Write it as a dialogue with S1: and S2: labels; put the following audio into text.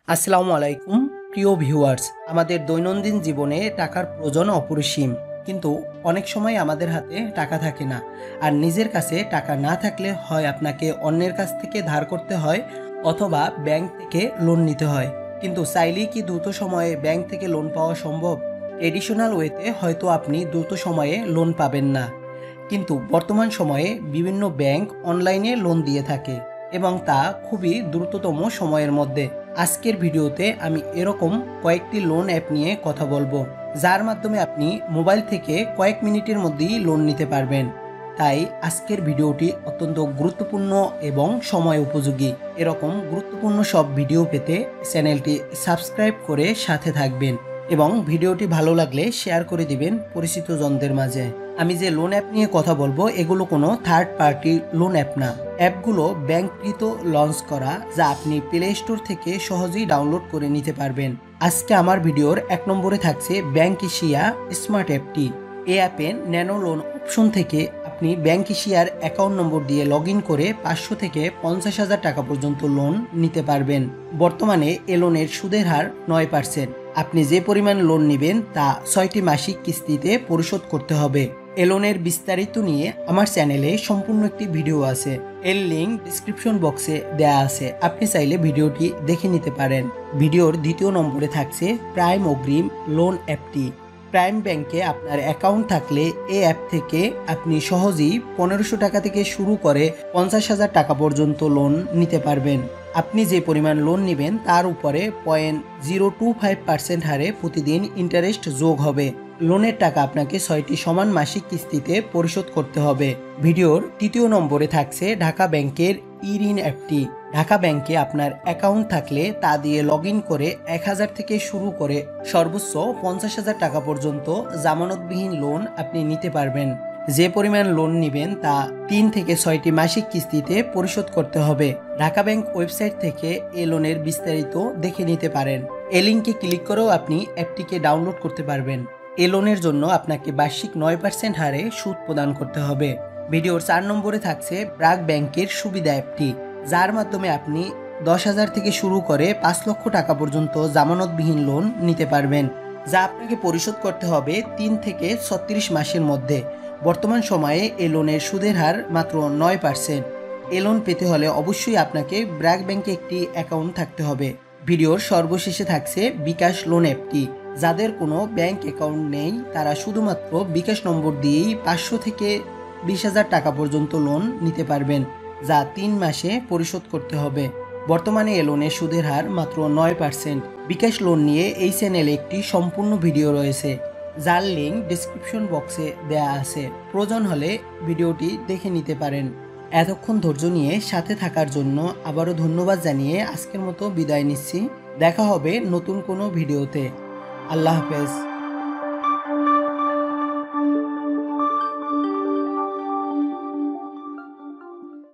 S1: আসসালামু আলাইকুম প্রিয় ভিউয়ার্স। আমাদের দৈনন্দিন জীবনে টাকার প্রয়োজন অপরিসীম, কিন্তু অনেক সময় আমাদের হাতে টাকা থাকে না। আর নিজের কাছে টাকা না থাকলে হয় আপনাকে অন্যের কাছ থেকে ধার করতে হয়, অথবা ব্যাংক থেকে লোন নিতে হয়। কিন্তু চাইলেই কি দ্রুত সময়ে ব্যাংক থেকে লোন পাওয়া সম্ভব? ট্রেডিশনাল ওয়েতে হয়তো আপনি দ্রুত সময়ে লোন পাবেন না, কিন্তু বর্তমান সময়ে বিভিন্ন ব্যাংক অনলাইনে লোন দিয়ে থাকে, এবং তা খুবই দ্রুততম সময়ের মধ্যে। আজকের ভিডিওতে আমি এরকম কয়েকটি লোন অ্যাপ নিয়ে কথা বলবো, যার মাধ্যমে আপনি মোবাইল থেকে কয়েক মিনিটের মধ্যেই লোন নিতে পারবেন। তাই আজকের ভিডিওটি অত্যন্ত গুরুত্বপূর্ণ এবং সময় উপযোগী। এরকম গুরুত্বপূর্ণ সব ভিডিও পেতে চ্যানেলটি সাবস্ক্রাইব করে সাথে থাকবেন, এবং ভিডিওটি ভালো লাগলে শেয়ার করে দিবেন পরিচিত জনদের মাঝে। আমি যে লোন অ্যাপ নিয়ে কথা বলবো এগুলো কোনো থার্ড পার্টি লোন অ্যাপ না। অ্যাপগুলো ব্যাংককৃত লঞ্চ করা, যা আপনি প্লে স্টোর থেকে সহজেই ডাউনলোড করে নিতে পারবেন। আজকে আমার ভিডিওর 1 নম্বরে থাকছে ব্যাংক এশিয়া স্মার্ট অ্যাপটি। এই অ্যাপে ন্যানো লোন অপশন থেকে আপনি ব্যাংক এশিয়ার অ্যাকাউন্ট নম্বর দিয়ে লগ ইন করে 500 থেকে 50,000 টাকা পর্যন্ত লোন নিতে পারবেন। বর্তমানে এ লোনের সুদের হার 9%। আপনি যে পরিমাণ লোন নেবেন তা 6টি মাসিক কিস্তিতে পরিশোধ করতে হবে। এ লোনের বিস্তারিত নিয়ে আমার চ্যানেলে সম্পূর্ণ একটি ভিডিও আছে, এর লিঙ্ক ডিসক্রিপশন বক্সে দেয়া আছে, আপনি চাইলে ভিডিওটি দেখে নিতে পারেন। ভিডিওর 2 নম্বরে থাকছে প্রাইম অগ্রিম লোন অ্যাপটি। প্রাইম ব্যাংকে আপনার অ্যাকাউন্ট থাকলে এই অ্যাপ থেকে আপনি সহজেই 1500 টাকা থেকে শুরু করে 50,000 টাকা পর্যন্ত লোন নিতে পারবেন। আপনি যে পরিমাণ লোন নেবেন তার উপরে 0.025% হারে প্রতিদিন ইন্টারেস্ট যোগ হবে। লোনের টাকা আপনাকে 6টি সমান মাসিক কিস্তিতে পরিশোধ করতে হবে। ভিডিওর 3 নম্বরে থাকছে ঢাকা ব্যাংকের ই-ঋণ অ্যাপটি। ঢাকা ব্যাংকে আপনার অ্যাকাউন্ট থাকলে তা দিয়ে লগ ইন করে 1000 থেকে শুরু করে সর্বোচ্চ 50,000 টাকা পর্যন্ত জামানতবিহীন লোন আপনি নিতে পারবেন। যে পরিমাণ লোন নেবেন তা 3 থেকে 6টি মাসিক কিস্তিতে পরিশোধ করতে হবে। ঢাকা ব্যাংক ওয়েবসাইট থেকে এ লোনের বিস্তারিত দেখে নিতে পারেন। এ লিঙ্কে ক্লিক করেও আপনি অ্যাপটিকে ডাউনলোড করতে পারবেন। এ লোনের জন্য আপনাকে বার্ষিক 9% হারে সুদ প্রদান করতে হবে। ভিডিওর 4 নম্বরে থাকছে ব্র্যাক ব্যাংকের সুবিধা অ্যাপটি, যার মাধ্যমে আপনি 10,000 থেকে শুরু করে 5 লক্ষ টাকা পর্যন্ত জামানতবিহীন লোন নিতে পারবেন, যা আপনাকে পরিশোধ করতে হবে 3 থেকে 36 মাসের মধ্যে। বর্তমান সময়ে এ লোনের সুদের হার মাত্র 9%। এ লোন পেতে হলে অবশ্যই আপনাকে ব্র্যাক ব্যাংকে একটি অ্যাকাউন্ট থাকতে হবে। ভিডিওর সর্বশেষে থাকছে বিকাশ লোন অ্যাপটি। যাদের কোনো ব্যাংক অ্যাকাউন্ট নেই তারা শুধুমাত্র বিকাশ নম্বর দিয়েই 500 থেকে 20,000 টাকা পর্যন্ত লোন নিতে পারবেন, যা 3 মাসে পরিশোধ করতে হবে। বর্তমানে এ লোনের সুদের হার মাত্র 9%। বিকাশ লোন নিয়ে এই চ্যানেলে একটি সম্পূর্ণ ভিডিও রয়েছে, যার লিঙ্ক ডিসক্রিপশন বক্সে দেয়া আছে, প্রয়োজন হলে ভিডিওটি দেখে নিতে পারেন। এতক্ষণ ধৈর্য নিয়ে সাথে থাকার জন্য আবারও ধন্যবাদ জানিয়ে আজকের মতো বিদায় নিচ্ছি। দেখা হবে নতুন কোনো ভিডিওতে। আল্লাহ হাফেজ।